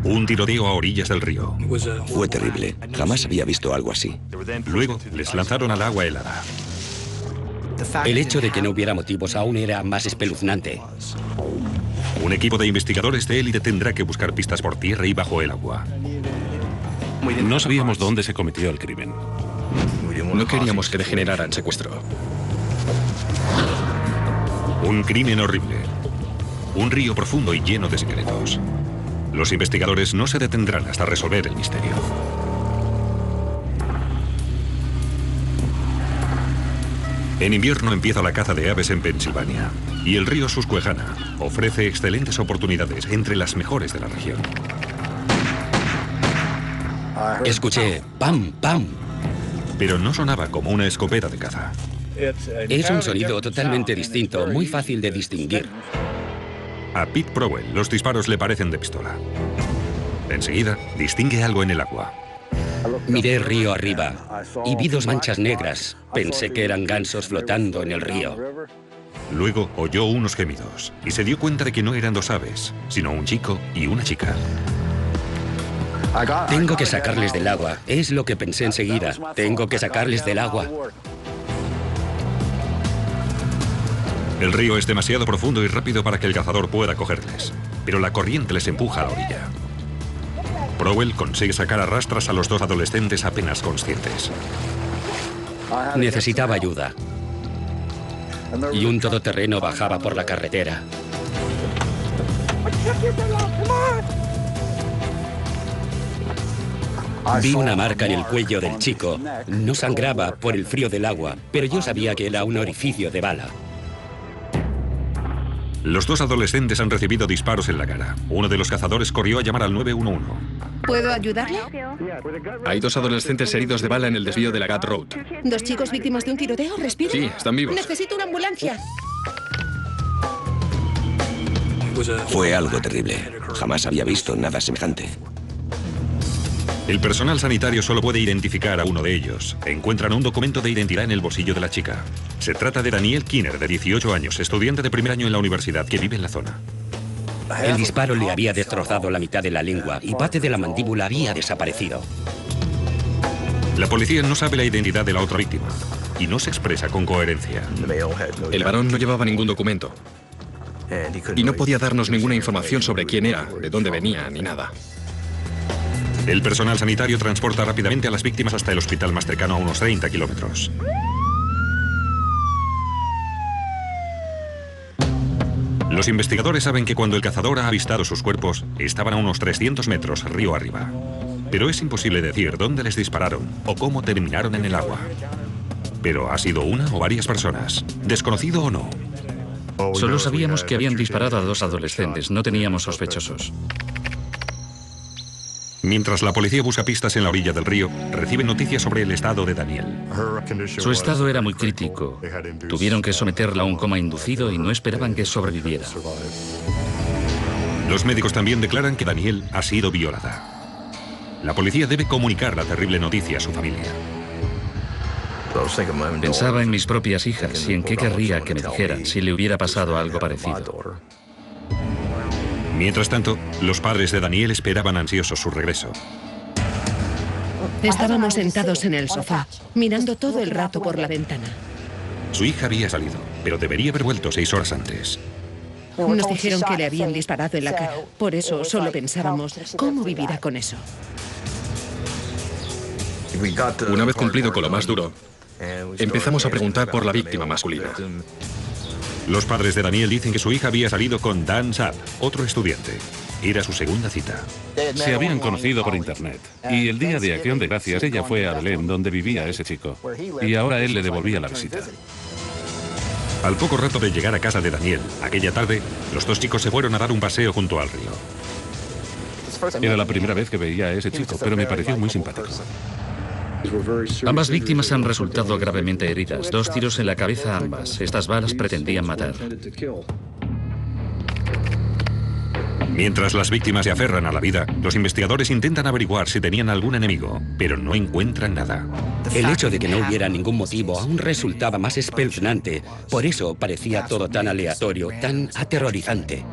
Un tiroteo a orillas del río. Fue terrible. Jamás había visto algo así. Luego les lanzaron al agua helada. El hecho de que no hubiera motivos aún era más espeluznante. Un equipo de investigadores de élite tendrá que buscar pistas por tierra y bajo el agua. No sabíamos dónde se cometió el crimen. No queríamos que degenerara en secuestro. Un crimen horrible. Un río profundo y lleno de secretos. Los investigadores no se detendrán hasta resolver el misterio. En invierno empieza la caza de aves en Pensilvania y el río Susquehanna ofrece excelentes oportunidades, entre las mejores de la región. Escuché pam, pam. Pero no sonaba como una escopeta de caza. Es un sonido totalmente distinto, muy fácil de distinguir. A Pete Prowell los disparos le parecen de pistola. Enseguida distingue algo en el agua. Miré río arriba y vi dos manchas negras. Pensé que eran gansos flotando en el río. Luego oyó unos gemidos y se dio cuenta de que no eran dos aves, sino un chico y una chica. Tengo que sacarles del agua. Es lo que pensé enseguida. Tengo que sacarles del agua. El río es demasiado profundo y rápido para que el cazador pueda cogerles, pero la corriente les empuja a la orilla. Prowell consigue sacar a rastras a los dos adolescentes apenas conscientes. Necesitaba ayuda. Y un todoterreno bajaba por la carretera. Vi una marca en el cuello del chico. No sangraba por el frío del agua, pero yo sabía que era un orificio de bala. Los dos adolescentes han recibido disparos en la cara. Uno de los cazadores corrió a llamar al 911. ¿Puedo ayudarle? Hay dos adolescentes heridos de bala en el desvío de la Gap Road. ¿Dos chicos víctimas de un tiroteo? ¿Respiran? Sí, están vivos. Necesito una ambulancia. Fue algo terrible. Jamás había visto nada semejante. El personal sanitario solo puede identificar a uno de ellos. Encuentran un documento de identidad en el bolsillo de la chica. Se trata de Danielle Kinner, de 18 años, estudiante de primer año en la universidad, que vive en la zona. El disparo le había destrozado la mitad de la lengua y parte de la mandíbula había desaparecido. La policía no sabe la identidad de la otra víctima y no se expresa con coherencia. El varón no llevaba ningún documento y no podía darnos ninguna información sobre quién era, de dónde venía, ni nada. El personal sanitario transporta rápidamente a las víctimas hasta el hospital más cercano a unos 30 kilómetros. Los investigadores saben que cuando el cazador ha avistado sus cuerpos, estaban a unos 300 metros río arriba. Pero es imposible decir dónde les dispararon o cómo terminaron en el agua. Pero ¿ha sido una o varias personas? ¿Desconocido o no? Solo sabíamos que habían disparado a dos adolescentes, no teníamos sospechosos. Mientras la policía busca pistas en la orilla del río, reciben noticias sobre el estado de Danielle. Su estado era muy crítico. Tuvieron que someterla a un coma inducido y no esperaban que sobreviviera. Los médicos también declaran que Danielle ha sido violada. La policía debe comunicar la terrible noticia a su familia. Pensaba en mis propias hijas y en qué querría que me dijeran si le hubiera pasado algo parecido. Mientras tanto, los padres de Danielle esperaban ansiosos su regreso. Estábamos sentados en el sofá, mirando todo el rato por la ventana. Su hija había salido, pero debería haber vuelto 6 horas antes. Nos dijeron que le habían disparado en la cara. Por eso solo pensábamos, ¿cómo vivirá con eso? Una vez cumplido con lo más duro, empezamos a preguntar por la víctima masculina. Los padres de Danielle dicen que su hija había salido con Dan Sapp, otro estudiante. Era su segunda cita. Se habían conocido por internet. Y el día de Acción de Gracias ella fue a Belén, donde vivía ese chico. Y ahora él le devolvía la visita. Al poco rato de llegar a casa de Danielle, aquella tarde, los dos chicos se fueron a dar un paseo junto al río. Era la primera vez que veía a ese chico, pero me pareció muy simpático. Ambas víctimas han resultado gravemente heridas. 2 tiros en la cabeza ambas. Estas balas pretendían matar. Mientras las víctimas se aferran a la vida, los investigadores intentan averiguar si tenían algún enemigo, pero no encuentran nada. El hecho de que no hubiera ningún motivo aún resultaba más espeluznante. Por eso parecía todo tan aleatorio, tan aterrorizante.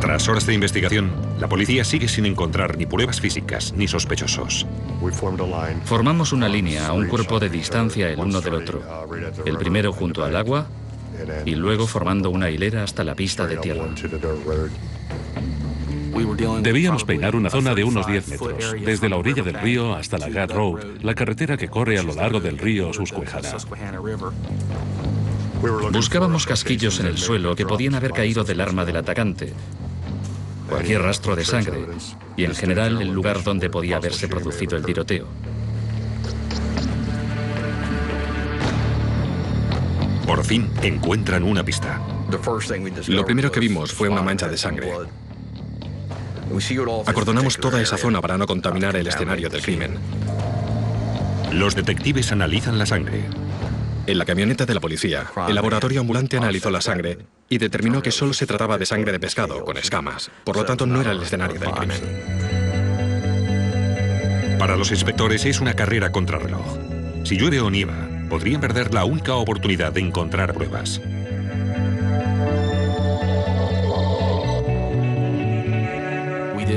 Tras horas de investigación, la policía sigue sin encontrar ni pruebas físicas ni sospechosos. Formamos una línea a un cuerpo de distancia el uno del otro. El primero junto al agua y luego formando una hilera hasta la pista de tierra. Debíamos peinar una zona de unos 10 metros, desde la orilla del río hasta la Gad Road, la carretera que corre a lo largo del río Susquehanna. Buscábamos casquillos en el suelo que podían haber caído del arma del atacante, cualquier rastro de sangre y, en general, el lugar donde podía haberse producido el tiroteo. Por fin encuentran una pista. Lo primero que vimos fue una mancha de sangre. Acordonamos toda esa zona para no contaminar el escenario del crimen. Los detectives analizan la sangre. En la camioneta de la policía, el laboratorio ambulante analizó la sangre y determinó que solo se trataba de sangre de pescado con escamas. Por lo tanto, no era el escenario del crimen. Para los inspectores es una carrera contrarreloj. Si llueve o nieva, podrían perder la única oportunidad de encontrar pruebas.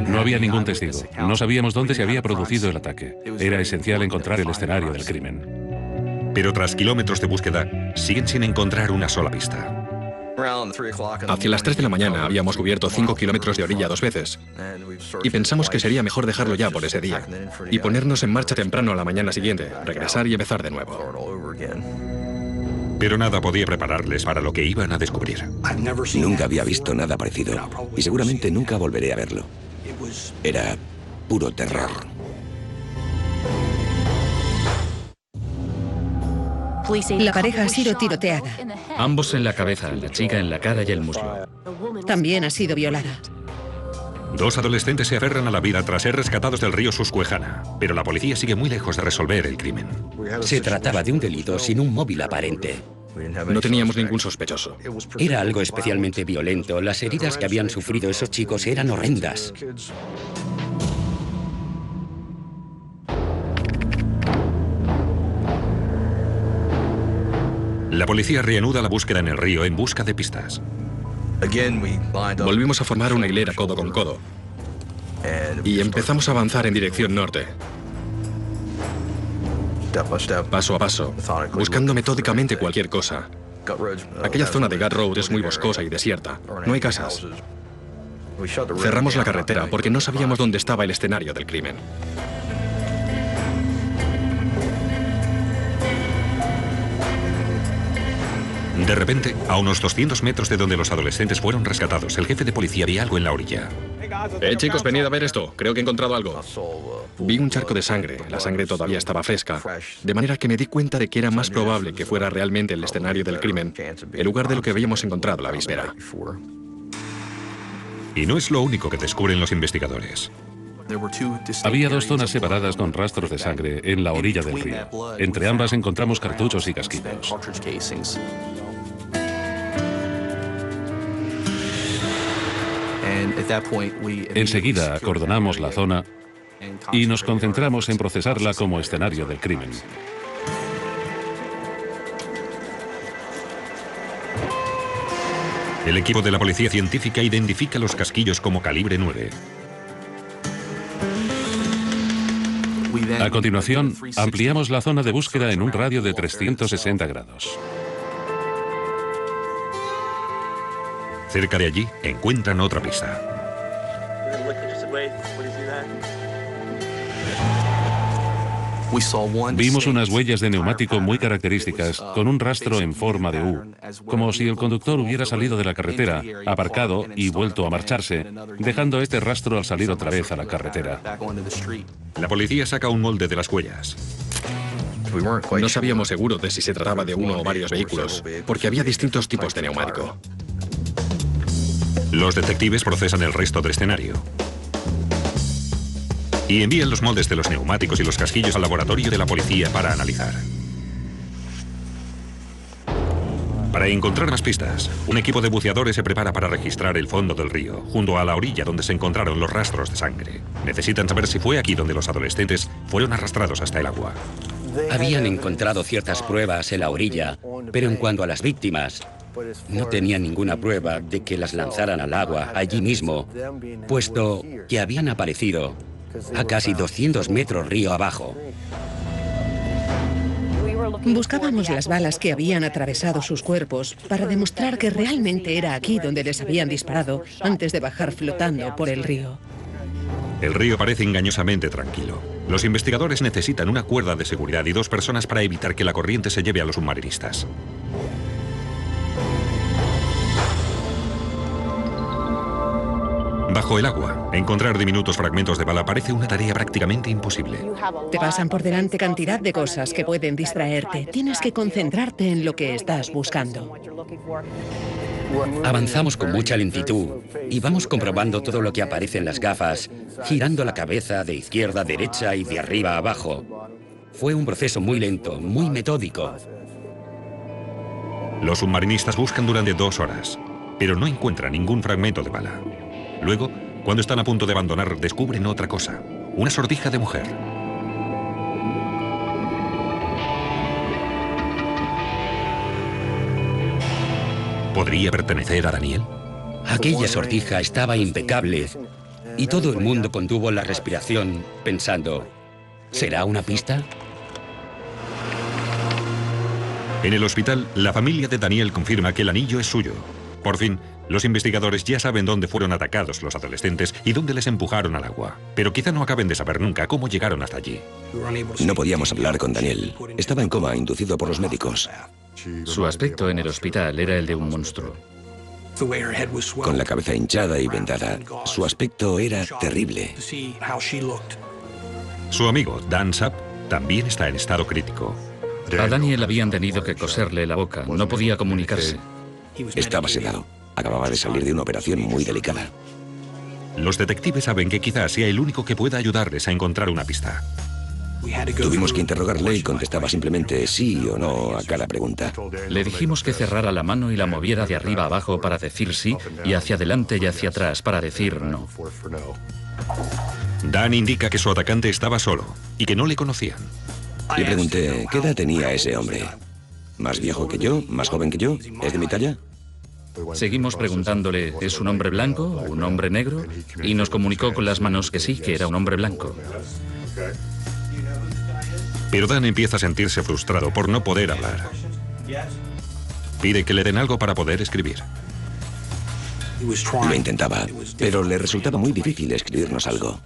No había ningún testigo. No sabíamos dónde se había producido el ataque. Era esencial encontrar el escenario del crimen. Pero tras kilómetros de búsqueda, siguen sin encontrar una sola pista. Hacia las 3 de la mañana habíamos cubierto 5 kilómetros de orilla 2 veces. Y pensamos que sería mejor dejarlo ya por ese día. Y ponernos en marcha temprano a la mañana siguiente, regresar y empezar de nuevo. Pero nada podía prepararles para lo que iban a descubrir. Nunca había visto nada parecido. Y seguramente nunca volveré a verlo. Era puro terror. La pareja ha sido tiroteada. Ambos en la cabeza, la chica en la cara y el muslo. También ha sido violada. Dos adolescentes se aferran a la vida tras ser rescatados del río Susquehanna, pero la policía sigue muy lejos de resolver el crimen. Se trataba de un delito sin un móvil aparente. No teníamos ningún sospechoso. Era algo especialmente violento. Las heridas que habían sufrido esos chicos eran horrendas. La policía reanuda la búsqueda en el río en busca de pistas. Volvimos a formar una hilera codo con codo. Y empezamos a avanzar en dirección norte. Paso a paso, buscando metódicamente cualquier cosa. Aquella zona de Gad Road es muy boscosa y desierta. No hay casas. Cerramos la carretera porque no sabíamos dónde estaba el escenario del crimen. De repente, a unos 200 metros de donde los adolescentes fueron rescatados, el jefe de policía ve algo en la orilla. Chicos, venid a ver esto. Creo que he encontrado algo. Vi un charco de sangre. La sangre todavía estaba fresca. De manera que me di cuenta de que era más probable que fuera realmente el escenario del crimen, en lugar de lo que habíamos encontrado la víspera. Y no es lo único que descubren los investigadores. Había dos zonas separadas con rastros de sangre en la orilla del río. Entre ambas encontramos cartuchos y casquillos. Enseguida acordonamos la zona y nos concentramos en procesarla como escenario del crimen. El equipo de la policía científica identifica los casquillos como calibre 9. A continuación, ampliamos la zona de búsqueda en un radio de 360 grados. Cerca de allí encuentran otra pista. Vimos unas huellas de neumático muy características, con un rastro en forma de U, como si el conductor hubiera salido de la carretera, aparcado y vuelto a marcharse, dejando este rastro al salir otra vez a la carretera. La policía saca un molde de las huellas. No sabíamos seguro de si se trataba de uno o varios vehículos, porque había distintos tipos de neumático. Los detectives procesan el resto del escenario y envían los moldes de los neumáticos y los casquillos al laboratorio de la policía para analizar. Para encontrar más pistas, un equipo de buceadores se prepara para registrar el fondo del río, junto a la orilla donde se encontraron los rastros de sangre. Necesitan saber si fue aquí donde los adolescentes fueron arrastrados hasta el agua. Habían encontrado ciertas pruebas en la orilla, pero en cuanto a las víctimas, No tenía ninguna prueba de que las lanzaran al agua allí mismo, puesto que habían aparecido a casi 200 metros río abajo. Buscábamos las balas que habían atravesado sus cuerpos para demostrar que realmente era aquí donde les habían disparado antes de bajar flotando por el río. El río parece engañosamente tranquilo. Los investigadores necesitan una cuerda de seguridad y 2 personas para evitar que la corriente se lleve a los submarinistas. Bajo el agua, encontrar diminutos fragmentos de bala parece una tarea prácticamente imposible. Te pasan por delante cantidad de cosas que pueden distraerte. Tienes que concentrarte en lo que estás buscando. Avanzamos con mucha lentitud y vamos comprobando todo lo que aparece en las gafas, girando la cabeza de izquierda a derecha y de arriba a abajo. Fue un proceso muy lento, muy metódico. Los submarinistas buscan durante 2 horas, pero no encuentran ningún fragmento de bala. Luego, cuando están a punto de abandonar, descubren otra cosa, una sortija de mujer. ¿Podría pertenecer a Daniel? Aquella sortija estaba impecable y todo el mundo contuvo la respiración pensando, ¿será una pista? En el hospital, la familia de Daniel confirma que el anillo es suyo. Por fin, los investigadores ya saben dónde fueron atacados los adolescentes y dónde les empujaron al agua. Pero quizá no acaben de saber nunca cómo llegaron hasta allí. No podíamos hablar con Daniel. Estaba en coma, inducido por los médicos. Su aspecto en el hospital era el de un monstruo. Con la cabeza hinchada y vendada, su aspecto era terrible. Su amigo, Dan Sapp, también está en estado crítico. A Daniel habían tenido que coserle la boca, no podía comunicarse. Estaba sedado. Acababa de salir de una operación muy delicada. Los detectives saben que quizás sea el único que pueda ayudarles a encontrar una pista. Tuvimos que interrogarle y contestaba simplemente sí o no a cada pregunta. Le dijimos que cerrara la mano y la moviera de arriba a abajo para decir sí y hacia adelante y hacia atrás para decir no. Dan indica que su atacante estaba solo y que no le conocían. Le pregunté, ¿qué edad tenía ese hombre? ¿Más viejo que yo? ¿Más joven que yo? ¿Es de mi talla? Seguimos preguntándole, ¿es un hombre blanco o un hombre negro? Y nos comunicó con las manos que sí, que era un hombre blanco. Pero Dan empieza a sentirse frustrado por no poder hablar. Pide que le den algo para poder escribir. Lo intentaba, pero le resultaba muy difícil escribirnos algo.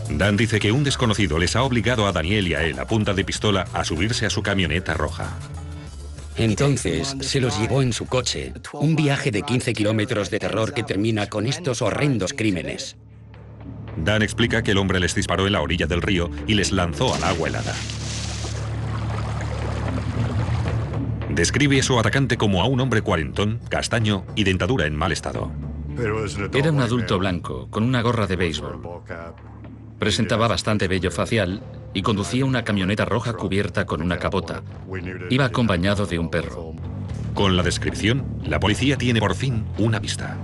Dan dice que un desconocido les ha obligado a Daniel y a él a punta de pistola a subirse a su camioneta roja. Entonces se los llevó en su coche, un viaje de 15 kilómetros de terror que termina con estos horrendos crímenes. Dan explica que el hombre les disparó en la orilla del río y les lanzó al agua helada. Describe a su atacante como a un hombre cuarentón, castaño y dentadura en mal estado. Era un adulto blanco, con una gorra de béisbol. Presentaba bastante vello facial y conducía una camioneta roja cubierta con una capota. Iba acompañado de un perro. Con la descripción, la policía tiene por fin una pista.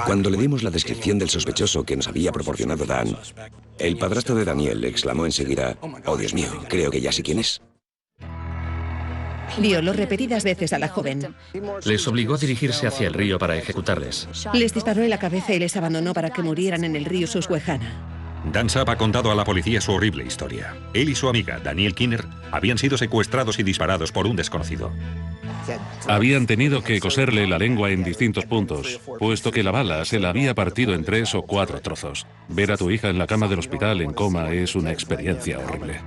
Cuando le dimos la descripción del sospechoso que nos había proporcionado Dan, el padrastro de Daniel exclamó enseguida, «Oh, Dios mío, creo que ya sé quién es». Violó repetidas veces a la joven. Les obligó a dirigirse hacia el río para ejecutarles. Les disparó en la cabeza y les abandonó para que murieran en el río Susquehanna. Dan Sapp ha contado a la policía su horrible historia. Él y su amiga, Daniel Kinner, habían sido secuestrados y disparados por un desconocido. Habían tenido que coserle la lengua en distintos puntos, puesto que la bala se la había partido en 3 o 4 trozos. Ver a tu hija en la cama del hospital en coma es una experiencia horrible.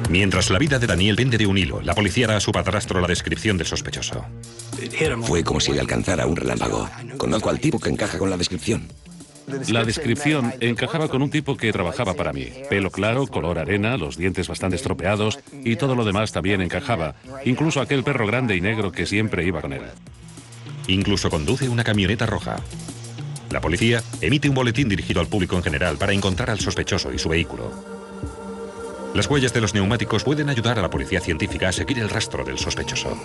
Mientras la vida de Daniel pende de un hilo, la policía da a su padrastro la descripción del sospechoso. Fue como si le alcanzara un relámpago. Conozco al tipo que encaja con la descripción. La descripción encajaba con un tipo que trabajaba para mí. Pelo claro, color arena, los dientes bastante estropeados y todo lo demás también encajaba. Incluso aquel perro grande y negro que siempre iba con él. Incluso conduce una camioneta roja. La policía emite un boletín dirigido al público en general para encontrar al sospechoso y su vehículo. Las huellas de los neumáticos pueden ayudar a la policía científica a seguir el rastro del sospechoso.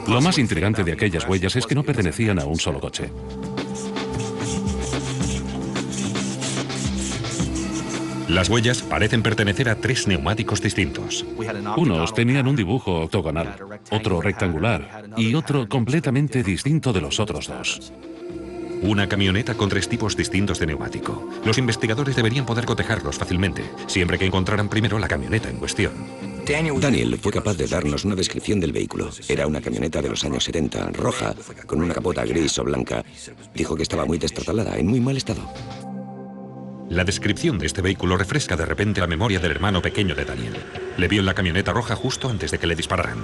Lo más intrigante de aquellas huellas es que no pertenecían a un solo coche. Las huellas parecen pertenecer a 3 neumáticos distintos. Unos tenían un dibujo octogonal, otro rectangular y otro completamente distinto de los otros 2. Una camioneta con 3 tipos distintos de neumático. Los investigadores deberían poder cotejarlos fácilmente, siempre que encontraran primero la camioneta en cuestión. Daniel fue capaz de darnos una descripción del vehículo. Era una camioneta de los años 70, roja, con una capota gris o blanca. Dijo que estaba muy destartalada, en muy mal estado. La descripción de este vehículo refresca de repente la memoria del hermano pequeño de Daniel. Le vio en la camioneta roja justo antes de que le dispararan.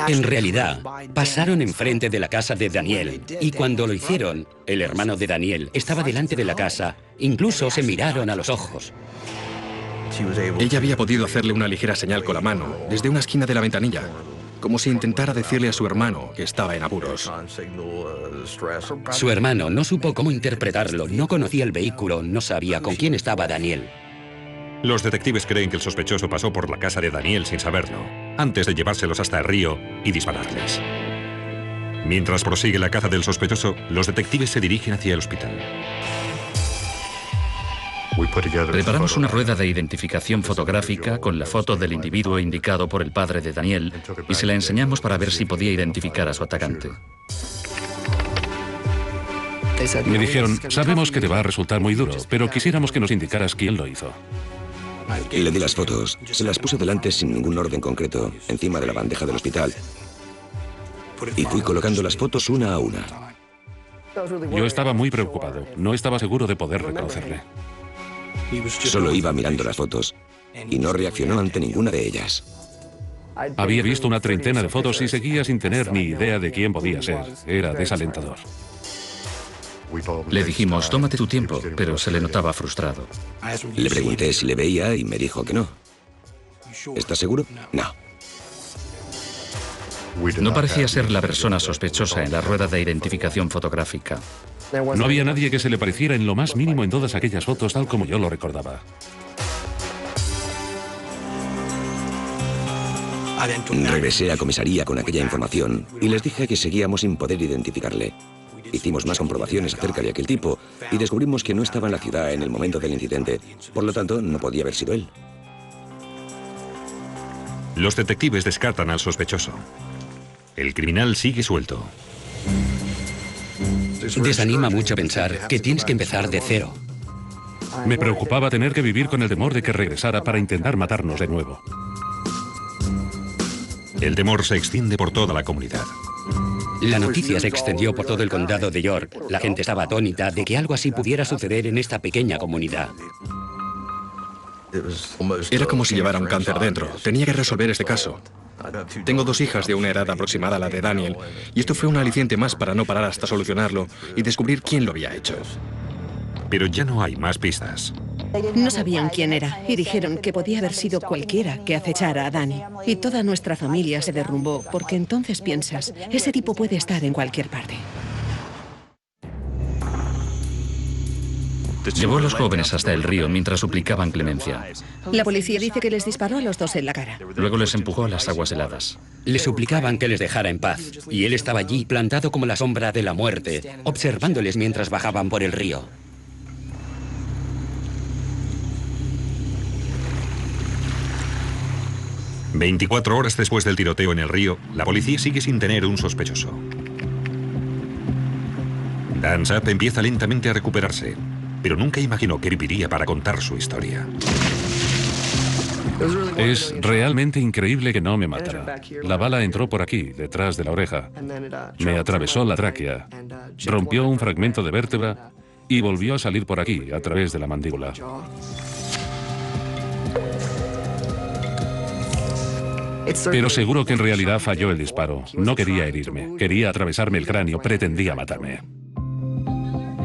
En realidad, pasaron enfrente de la casa de Daniel y cuando lo hicieron, el hermano de Daniel estaba delante de la casa. Incluso se miraron a los ojos. Ella había podido hacerle una ligera señal con la mano, desde una esquina de la ventanilla, como si intentara decirle a su hermano que estaba en apuros. Su hermano no supo cómo interpretarlo, no conocía el vehículo, no sabía con quién estaba Daniel. Los detectives creen que el sospechoso pasó por la casa de Daniel sin saberlo, antes de llevárselos hasta el río y dispararles. Mientras prosigue la caza del sospechoso, los detectives se dirigen hacia el hospital. Preparamos una rueda de identificación fotográfica con la foto del individuo indicado por el padre de Daniel y se la enseñamos para ver si podía identificar a su atacante. Me dijeron, sabemos que te va a resultar muy duro, pero quisiéramos que nos indicaras quién lo hizo. Le di las fotos, se las puse delante sin ningún orden concreto, encima de la bandeja del hospital. Y fui colocando las fotos una a una. Yo estaba muy preocupado, no estaba seguro de poder reconocerle. Solo iba mirando las fotos y no reaccionó ante ninguna de ellas. Había visto una treintena de fotos y seguía sin tener ni idea de quién podía ser. Era desalentador. Le dijimos, tómate tu tiempo, pero se le notaba frustrado. Le pregunté si le veía y me dijo que no. ¿Estás seguro? No. No parecía ser la persona sospechosa en la rueda de identificación fotográfica. No había nadie que se le pareciera en lo más mínimo en todas aquellas fotos tal como yo lo recordaba. Regresé a comisaría con aquella información y les dije que seguíamos sin poder identificarle. Hicimos más comprobaciones acerca de aquel tipo y descubrimos que no estaba en la ciudad en el momento del incidente. Por lo tanto, no podía haber sido él. Los detectives descartan al sospechoso. El criminal sigue suelto. Desanima mucho pensar que tienes que empezar de cero. Me preocupaba tener que vivir con el temor de que regresara para intentar matarnos de nuevo. El temor se extiende por toda la comunidad. La noticia se extendió por todo el condado de York. La gente estaba atónita de que algo así pudiera suceder en esta pequeña comunidad. Era como si llevara un cáncer dentro. Tenía que resolver este caso. Tengo 2 hijas de una edad aproximada a la de Daniel, y esto fue un aliciente más para no parar hasta solucionarlo y descubrir quién lo había hecho. Pero ya no hay más pistas. No sabían quién era y dijeron que podía haber sido cualquiera que acechara a Dani. Y toda nuestra familia se derrumbó porque entonces piensas, ese tipo puede estar en cualquier parte. Llevó a los jóvenes hasta el río mientras suplicaban clemencia. La policía dice que les disparó a los 2 en la cara. Luego les empujó a las aguas heladas. Le suplicaban que les dejara en paz, y él estaba allí plantado como la sombra de la muerte, observándoles mientras bajaban por el río. ...24 horas después del tiroteo en el río, la policía sigue sin tener un sospechoso. Dan Sapp empieza lentamente a recuperarse, pero nunca imaginó que viviría para contar su historia. Es realmente increíble que no me matara. La bala entró por aquí, detrás de la oreja. Me atravesó la tráquea, rompió un fragmento de vértebra y volvió a salir por aquí, a través de la mandíbula. Pero seguro que en realidad falló el disparo. No quería herirme, quería atravesarme el cráneo, pretendía matarme.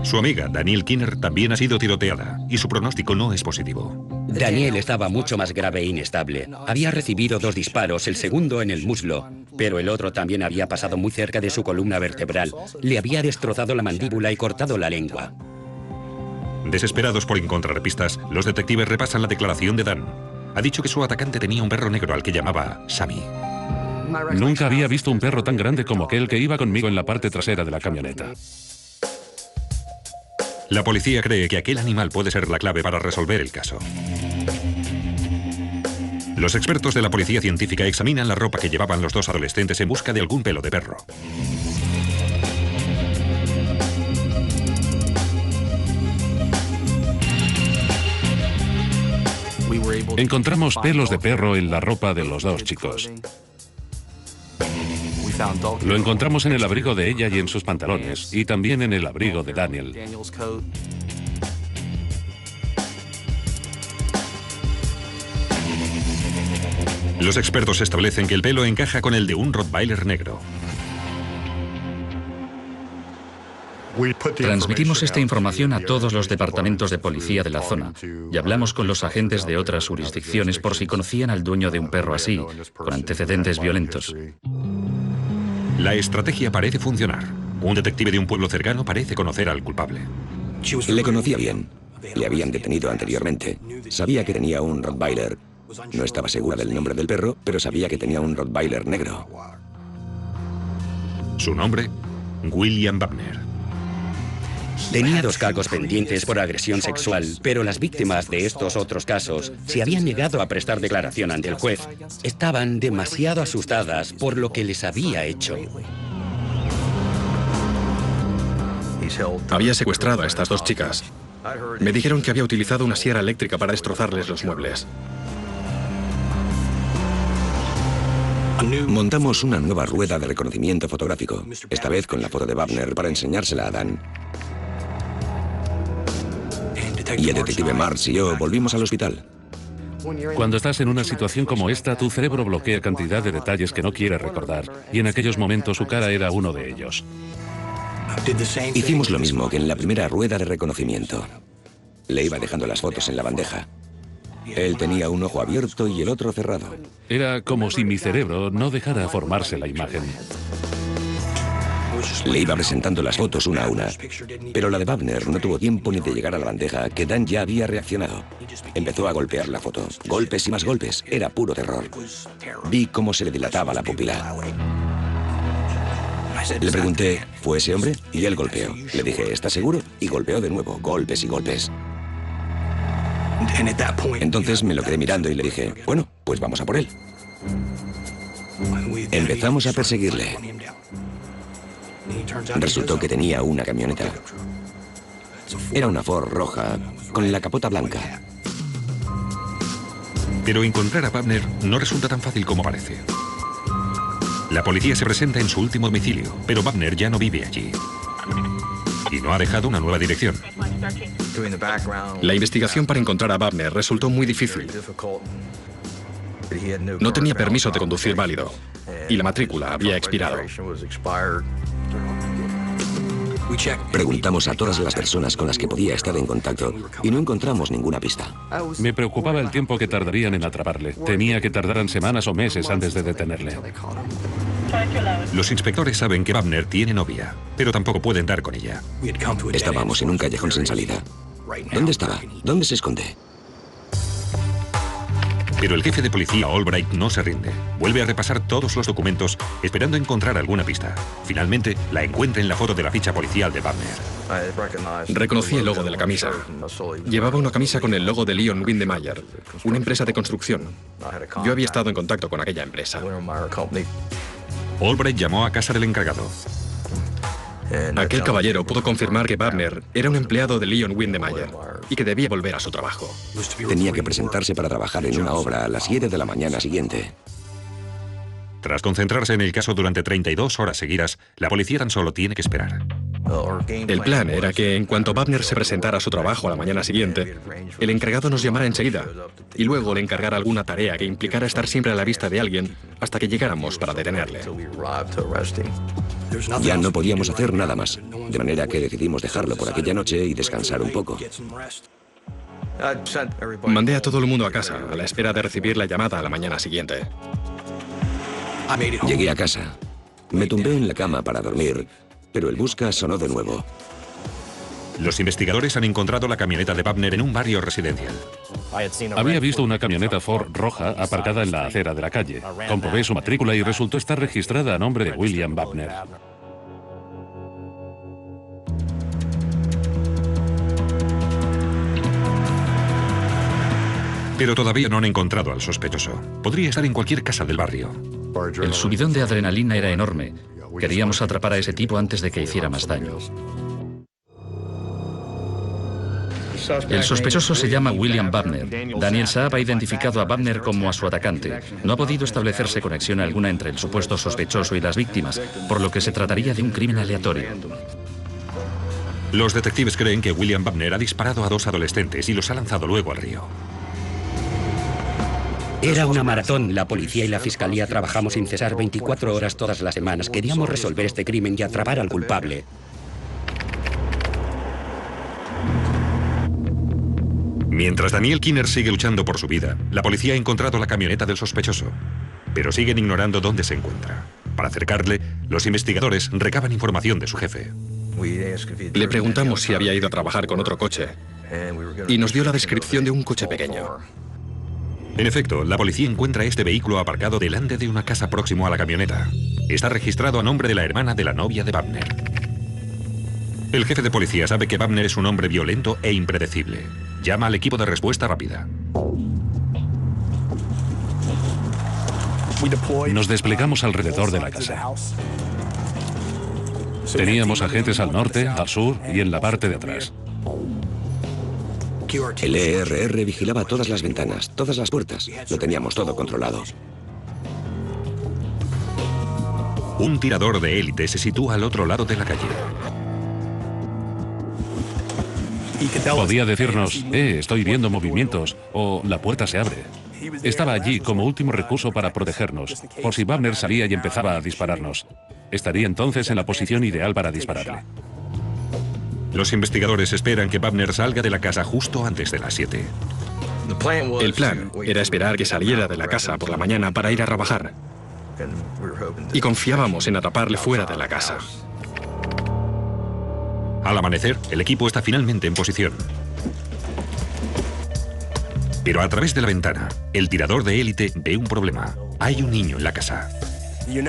Su amiga, Danielle Kinner, también ha sido tiroteada y su pronóstico no es positivo. Daniel estaba mucho más grave e inestable. Había recibido 2 disparos, el segundo en el muslo, pero el otro también había pasado muy cerca de su columna vertebral. Le había destrozado la mandíbula y cortado la lengua. Desesperados por encontrar pistas, los detectives repasan la declaración de Dan. Ha dicho que su atacante tenía un perro negro al que llamaba Sammy. Nunca había visto un perro tan grande como aquel que iba conmigo en la parte trasera de la camioneta. La policía cree que aquel animal puede ser la clave para resolver el caso. Los expertos de la policía científica examinan la ropa que llevaban los dos adolescentes en busca de algún pelo de perro. Encontramos pelos de perro en la ropa de los dos chicos. Lo encontramos en el abrigo de ella y en sus pantalones, y también en el abrigo de Daniel. Los expertos establecen que el pelo encaja con el de un Rottweiler negro. Transmitimos esta información a todos los departamentos de policía de la zona y hablamos con los agentes de otras jurisdicciones por si conocían al dueño de un perro así, con antecedentes violentos. La estrategia parece funcionar. Un detective de un pueblo cercano parece conocer al culpable. Le conocía bien. Le habían detenido anteriormente. Sabía que tenía un Rottweiler. No estaba segura del nombre del perro, pero sabía que tenía un Rottweiler negro. Su nombre, William Wagner. Tenía 2 cargos pendientes por agresión sexual, pero las víctimas de estos otros casos se habían negado a prestar declaración ante el juez. Estaban demasiado asustadas por lo que les había hecho. Había secuestrado a estas 2 chicas. Me dijeron que había utilizado una sierra eléctrica para destrozarles los muebles. Montamos una nueva rueda de reconocimiento fotográfico, esta vez con la foto de Wagner para enseñársela a Dan. Y el detective Marsh y yo volvimos al hospital. Cuando estás en una situación como esta, tu cerebro bloquea cantidad de detalles que no quieres recordar, y en aquellos momentos su cara era uno de ellos. Hicimos lo mismo que en la primera rueda de reconocimiento. Le iba dejando las fotos en la bandeja. Él tenía un ojo abierto y el otro cerrado. Era como si mi cerebro no dejara formarse la imagen. Le iba presentando las fotos una a una, pero la de Wagner no tuvo tiempo ni de llegar a la bandeja, que Dan ya había reaccionado. Empezó a golpear la foto. Golpes y más golpes. Era puro terror. Vi cómo se le dilataba la pupila. Le pregunté, ¿fue ese hombre? Y él golpeó. Le dije, ¿estás seguro? Y golpeó de nuevo. Golpes y golpes. Entonces me lo quedé mirando y le dije, bueno, pues vamos a por él. Empezamos a perseguirle. Resultó que tenía una camioneta. Era una Ford roja, con la capota blanca. Pero encontrar a Wagner no resulta tan fácil como parece. La policía se presenta en su último domicilio, pero Wagner ya no vive allí. Y no ha dejado una nueva dirección. La investigación para encontrar a Wagner resultó muy difícil. No tenía permiso de conducir válido y la matrícula había expirado. Preguntamos a todas las personas con las que podía estar en contacto y no encontramos ninguna pista. Me preocupaba el tiempo que tardarían en atraparle. Temía que tardaran semanas o meses antes de detenerle. Los inspectores saben que Wagner tiene novia, pero tampoco pueden dar con ella. Estábamos en un callejón sin salida. ¿Dónde estaba? ¿Dónde se esconde? Pero el jefe de policía, Albright, no se rinde. Vuelve a repasar todos los documentos, esperando encontrar alguna pista. Finalmente, la encuentra en la foto de la ficha policial de Wagner. Reconocí el logo de la camisa. Llevaba una camisa con el logo de Leon Windemeyer, una empresa de construcción. Yo había estado en contacto con aquella empresa. Albright llamó a casa del encargado. Aquel caballero pudo confirmar que Wagner era un empleado de Leon Windemeyer y que debía volver a su trabajo. Tenía que presentarse para trabajar en una obra a las 7 de la mañana siguiente. Tras concentrarse en el caso durante 32 horas seguidas, la policía tan solo tiene que esperar. El plan era que en cuanto Wagner se presentara a su trabajo a la mañana siguiente, el encargado nos llamara enseguida y luego le encargara alguna tarea que implicara estar siempre a la vista de alguien hasta que llegáramos para detenerle. Ya no podíamos hacer nada más, de manera que decidimos dejarlo por aquella noche y descansar un poco. Mandé a todo el mundo a casa a la espera de recibir la llamada a la mañana siguiente. Llegué a casa. Me tumbé en la cama para dormir, pero el busca sonó de nuevo. Los investigadores han encontrado la camioneta de Wagner en un barrio residencial. Había visto una camioneta Ford roja aparcada en la acera de la calle. Comprobé su matrícula y resultó estar registrada a nombre de William Wagner. Pero todavía no han encontrado al sospechoso. Podría estar en cualquier casa del barrio. El subidón de adrenalina era enorme. Queríamos atrapar a ese tipo antes de que hiciera más daño. El sospechoso se llama William Wagner. Daniel Saab ha identificado a Wagner como a su atacante. No ha podido establecerse conexión alguna entre el supuesto sospechoso y las víctimas, por lo que se trataría de un crimen aleatorio. Los detectives creen que William Wagner ha disparado a 2 adolescentes y los ha lanzado luego al río. Era una maratón. La policía y la fiscalía trabajamos sin cesar 24 horas todas las semanas. Queríamos resolver este crimen y atrapar al culpable. Mientras Daniel Kinner sigue luchando por su vida, la policía ha encontrado la camioneta del sospechoso, pero siguen ignorando dónde se encuentra. Para acercarle, los investigadores recaban información de su jefe. Le preguntamos si había ido a trabajar con otro coche y nos dio la descripción de un coche pequeño. En efecto, la policía encuentra este vehículo aparcado delante de una casa próximo a la camioneta. Está registrado a nombre de la hermana de la novia de Wagner. El jefe de policía sabe que Wagner es un hombre violento e impredecible. Llama al equipo de respuesta rápida. Nos desplegamos alrededor de la casa. Teníamos agentes al norte, al sur y en la parte de atrás. El ERR vigilaba todas las ventanas, todas las puertas. Lo teníamos todo controlado. Un tirador de élite se sitúa al otro lado de la calle. Podía decirnos, estoy viendo movimientos, o la puerta se abre. Estaba allí como último recurso para protegernos, por si Wagner salía y empezaba a dispararnos. Estaría entonces en la posición ideal para dispararle. Los investigadores esperan que Wagner salga de la casa justo antes de las 7. El plan era esperar que saliera de la casa por la mañana para ir a trabajar. Y confiábamos en atraparle fuera de la casa. Al amanecer, el equipo está finalmente en posición. Pero a través de la ventana, el tirador de élite ve un problema. Hay un niño en la casa.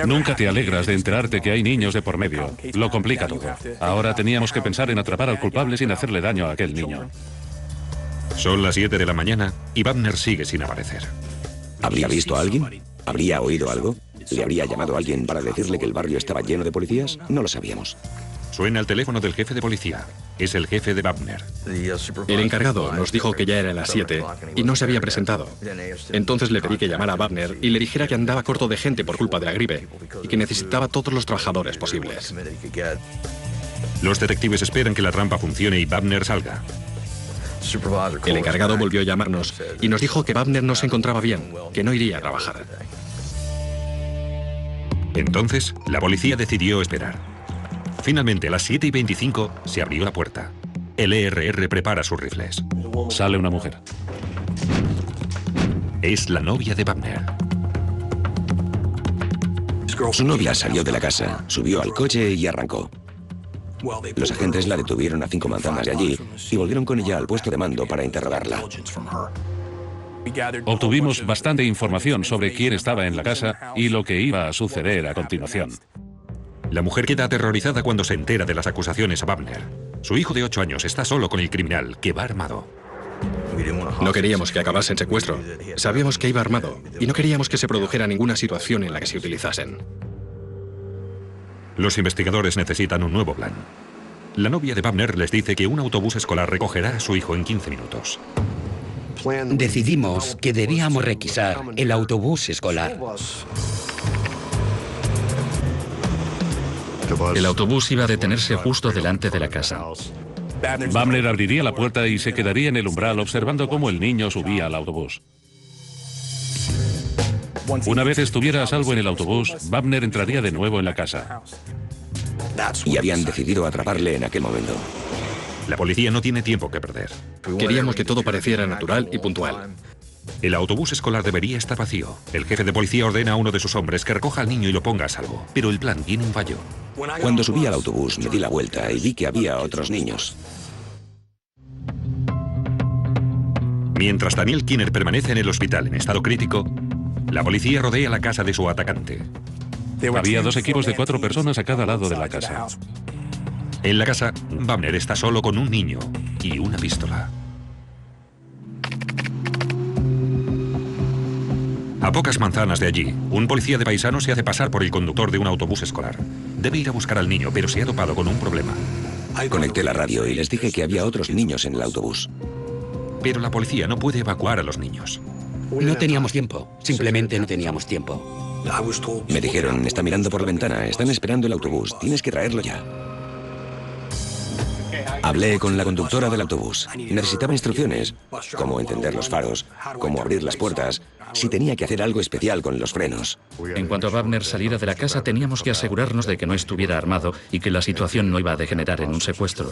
Nunca te alegras de enterarte que hay niños de por medio. Lo complica todo. Ahora teníamos que pensar en atrapar al culpable sin hacerle daño a aquel niño. Son las 7 de la mañana y Wagner sigue sin aparecer. ¿Habría visto a alguien? ¿Habría oído algo? ¿Le habría llamado a alguien para decirle que el barrio estaba lleno de policías? No lo sabíamos. Suena el teléfono del jefe de policía. Es el jefe de Wagner. El encargado nos dijo que ya eran las 7 y no se había presentado. Entonces le pedí que llamara a Wagner y le dijera que andaba corto de gente por culpa de la gripe y que necesitaba todos los trabajadores posibles. Los detectives esperan que la trampa funcione y Wagner salga. El encargado volvió a llamarnos y nos dijo que Wagner no se encontraba bien, que no iría a trabajar. Entonces, la policía decidió esperar. Finalmente, a las 7:25 se abrió la puerta. El ERR prepara sus rifles. Sale una mujer. Es la novia de Wagner. Su novia salió de la casa, subió al coche y arrancó. Los agentes la detuvieron a 5 manzanas de allí y volvieron con ella al puesto de mando para interrogarla. Obtuvimos bastante información sobre quién estaba en la casa y lo que iba a suceder a continuación. La mujer queda aterrorizada cuando se entera de las acusaciones a Wagner. Su hijo de 8 años está solo con el criminal, que va armado. No queríamos que acabase en secuestro. Sabíamos que iba armado y no queríamos que se produjera ninguna situación en la que se utilizasen. Los investigadores necesitan un nuevo plan. La novia de Wagner les dice que un autobús escolar recogerá a su hijo en 15 minutos. Decidimos que debíamos requisar el autobús escolar. El autobús iba a detenerse justo delante de la casa. Wagner abriría la puerta y se quedaría en el umbral observando cómo el niño subía al autobús. Una vez estuviera a salvo en el autobús, Wagner entraría de nuevo en la casa. Y habían decidido atraparle en aquel momento. La policía no tiene tiempo que perder. Queríamos que todo pareciera natural y puntual. El autobús escolar debería estar vacío. El jefe de policía ordena a uno de sus hombres que recoja al niño y lo ponga a salvo. Pero el plan tiene un fallo. Cuando subí al autobús me di la vuelta y vi que había otros niños. Mientras Daniel Kinner permanece en el hospital en estado crítico, la policía rodea la casa de su atacante. Había 2 equipos de 4 personas a cada lado de la casa. En la casa, Wagner está solo con un niño y una pistola. A pocas manzanas de allí, un policía de paisano se hace pasar por el conductor de un autobús escolar. Debe ir a buscar al niño, pero se ha topado con un problema. Conecté la radio y les dije que había otros niños en el autobús. Pero la policía no puede evacuar a los niños. No teníamos tiempo. Simplemente no teníamos tiempo. Me dijeron, está mirando por la ventana, están esperando el autobús, tienes que traerlo ya. Hablé con la conductora del autobús. Necesitaba instrucciones, cómo encender los faros, cómo abrir las puertas, si tenía que hacer algo especial con los frenos. En cuanto Wagner saliera de la casa, teníamos que asegurarnos de que no estuviera armado y que la situación no iba a degenerar en un secuestro.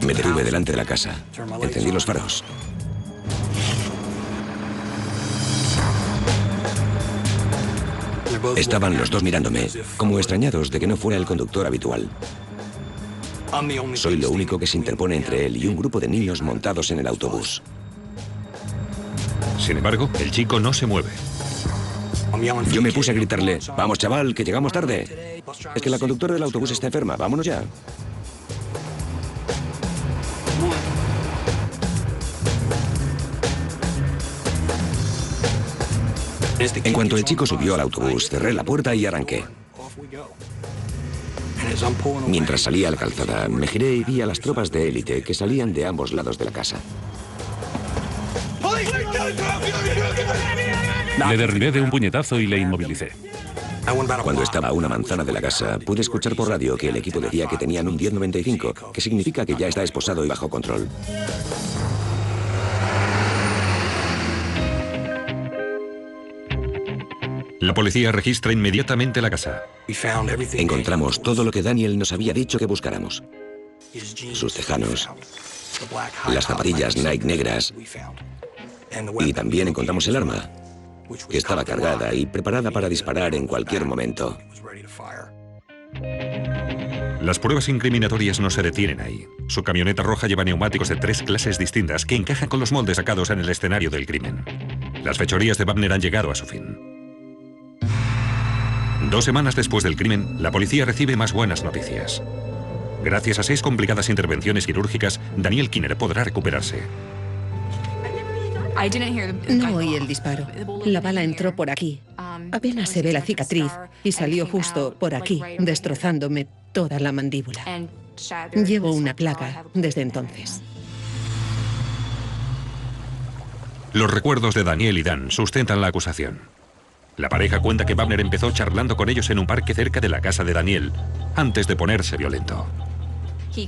Me detuve delante de la casa. Encendí los faros. Estaban los dos mirándome, como extrañados de que no fuera el conductor habitual. Soy lo único que se interpone entre él y un grupo de niños montados en el autobús. Sin embargo, el chico no se mueve. Yo me puse a gritarle, vamos chaval, que llegamos tarde. Es que la conductora del autobús está enferma, vámonos ya. En cuanto el chico subió al autobús, cerré la puerta y arranqué. Mientras salía a la calzada, me giré y vi a las tropas de élite que salían de ambos lados de la casa. Le derribé de un puñetazo y le inmovilicé. Cuando estaba a una manzana de la casa, pude escuchar por radio que el equipo decía que tenían un 1095, que significa que ya está esposado y bajo control. La policía registra inmediatamente la casa. Encontramos todo lo que Daniel nos había dicho que buscáramos. Sus tejanos, las zapatillas Nike negras, y también encontramos el arma, que estaba cargada y preparada para disparar en cualquier momento. Las pruebas incriminatorias no se detienen ahí. Su camioneta roja lleva neumáticos de 3 clases distintas que encajan con los moldes sacados en el escenario del crimen. Las fechorías de Wagner han llegado a su fin. 2 semanas después del crimen, la policía recibe más buenas noticias. Gracias a 6 complicadas intervenciones quirúrgicas, Daniel Kinner podrá recuperarse. No oí el disparo. La bala entró por aquí. Apenas se ve la cicatriz y salió justo por aquí, destrozándome toda la mandíbula. Llevo una placa desde entonces. Los recuerdos de Daniel y Dan sustentan la acusación. La pareja cuenta que Wagner empezó charlando con ellos en un parque cerca de la casa de Daniel, antes de ponerse violento.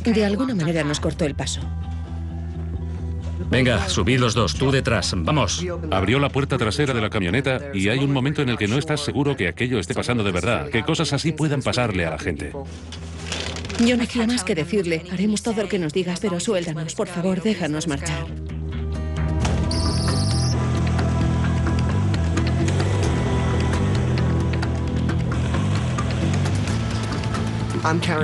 De alguna manera nos cortó el paso. Venga, subid los dos, tú detrás, vamos. Abrió la puerta trasera de la camioneta y hay un momento en el que no estás seguro que aquello esté pasando de verdad, que cosas así puedan pasarle a la gente. Yo no hacía más que decirle, haremos todo lo que nos digas, pero suéltanos, por favor, déjanos marchar.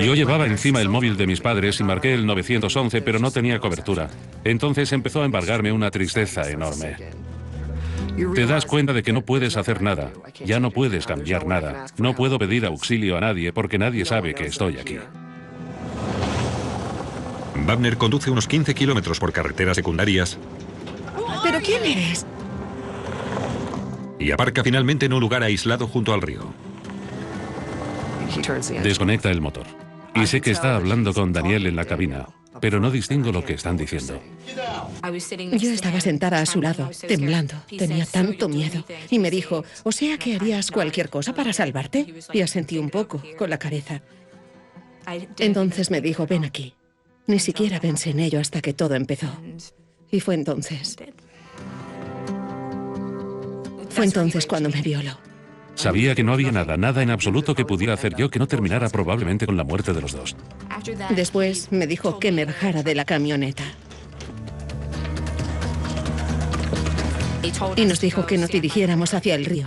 Yo llevaba encima el móvil de mis padres y marqué el 911, pero no tenía cobertura. Entonces empezó a embargarme una tristeza enorme. Te das cuenta de que no puedes hacer nada, ya no puedes cambiar nada. No puedo pedir auxilio a nadie porque nadie sabe que estoy aquí. Wagner conduce unos 15 kilómetros por carreteras secundarias. ¿Pero quién eres? Y aparca finalmente en un lugar aislado junto al río. Desconecta el motor. Y sé que está hablando con Daniel en la cabina, pero no distingo lo que están diciendo. Yo estaba sentada a su lado, temblando. Tenía tanto miedo. Y me dijo, o sea que harías cualquier cosa para salvarte. Y asentí un poco, con la cabeza. Entonces me dijo, ven aquí. Ni siquiera pensé en ello hasta que todo empezó. Y fue entonces cuando me violó. Sabía que no había nada en absoluto que pudiera hacer yo que no terminara probablemente con la muerte de los dos. Después me dijo que me bajara de la camioneta. Y nos dijo que nos dirigiéramos hacia el río.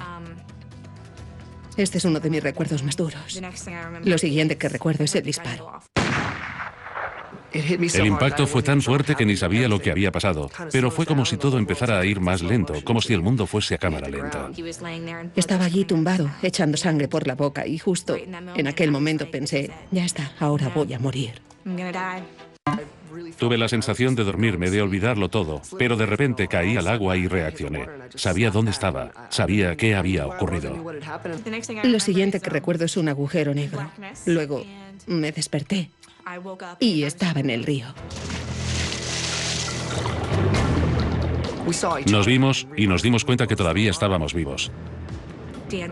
Este es uno de mis recuerdos más duros. Lo siguiente que recuerdo es el disparo. El impacto fue tan fuerte que ni sabía lo que había pasado, pero fue como si todo empezara a ir más lento, como si el mundo fuese a cámara lenta. Estaba allí tumbado, echando sangre por la boca, y justo en aquel momento pensé, ya está, ahora voy a morir. Tuve la sensación de dormirme, de olvidarlo todo, pero de repente caí al agua y reaccioné. Sabía dónde estaba, sabía qué había ocurrido. Lo siguiente que recuerdo es un agujero negro. Luego me desperté y estaba en el río. Nos vimos y nos dimos cuenta que todavía estábamos vivos.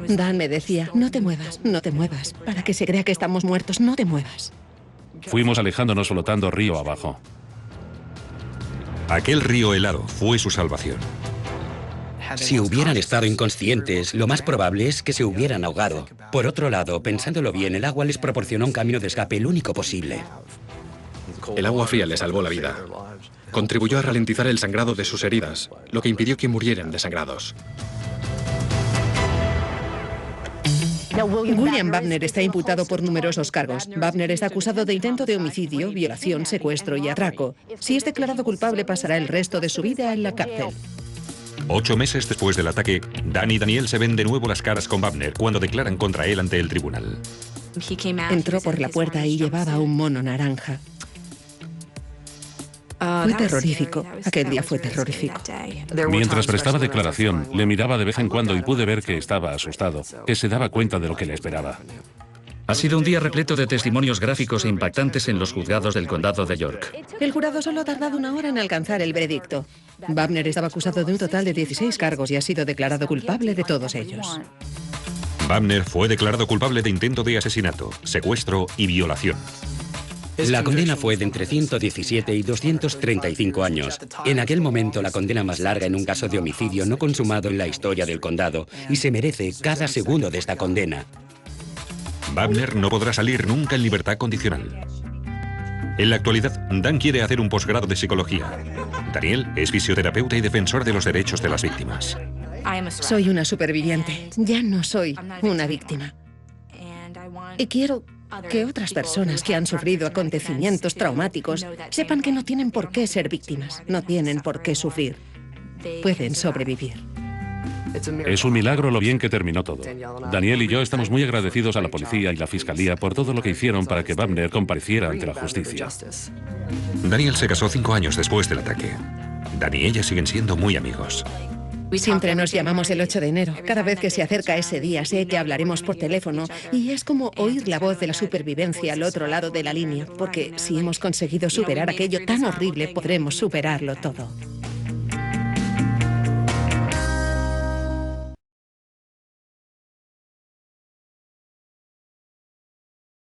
Dan me decía, no te muevas, no te muevas, para que se crea que estamos muertos, no te muevas. Fuimos alejándonos flotando río abajo. Aquel río helado fue su salvación. Si hubieran estado inconscientes, lo más probable es que se hubieran ahogado. Por otro lado, pensándolo bien, el agua les proporcionó un camino de escape, el único posible. El agua fría les salvó la vida. Contribuyó a ralentizar el sangrado de sus heridas, lo que impidió que murieran desangrados. William Wagner está imputado por numerosos cargos. Wagner está acusado de intento de homicidio, violación, secuestro y atraco. Si es declarado culpable, pasará el resto de su vida en la cárcel. 8 meses después del ataque, Dan y Daniel se ven de nuevo las caras con Wagner cuando declaran contra él ante el tribunal. Entró por la puerta y llevaba un mono naranja. Fue terrorífico. Aquel día fue terrorífico. Mientras prestaba declaración, le miraba de vez en cuando y pude ver que estaba asustado, que se daba cuenta de lo que le esperaba. Ha sido un día repleto de testimonios gráficos e impactantes en los juzgados del condado de York. El jurado solo ha tardado 1 hora en alcanzar el veredicto. Wagner estaba acusado de un total de 16 cargos y ha sido declarado culpable de todos ellos. Wagner fue declarado culpable de intento de asesinato, secuestro y violación. La condena fue de entre 117 y 235 años. En aquel momento, la condena más larga en un caso de homicidio no consumado en la historia del condado, y se merece cada segundo de esta condena. Wagner no podrá salir nunca en libertad condicional. En la actualidad, Dan quiere hacer un posgrado de psicología. Daniel es fisioterapeuta y defensor de los derechos de las víctimas. Soy una superviviente. Ya no soy una víctima. Y quiero que otras personas que han sufrido acontecimientos traumáticos sepan que no tienen por qué ser víctimas, no tienen por qué sufrir. Pueden sobrevivir. Es un milagro lo bien que terminó todo. Daniel y yo estamos muy agradecidos a la policía y la fiscalía por todo lo que hicieron para que Wagner compareciera ante la justicia. Daniel se casó 5 años después del ataque. Dan y ella siguen siendo muy amigos. Siempre nos llamamos el 8 de enero. Cada vez que se acerca ese día sé que hablaremos por teléfono y es como oír la voz de la supervivencia al otro lado de la línea, porque si hemos conseguido superar aquello tan horrible, podremos superarlo todo.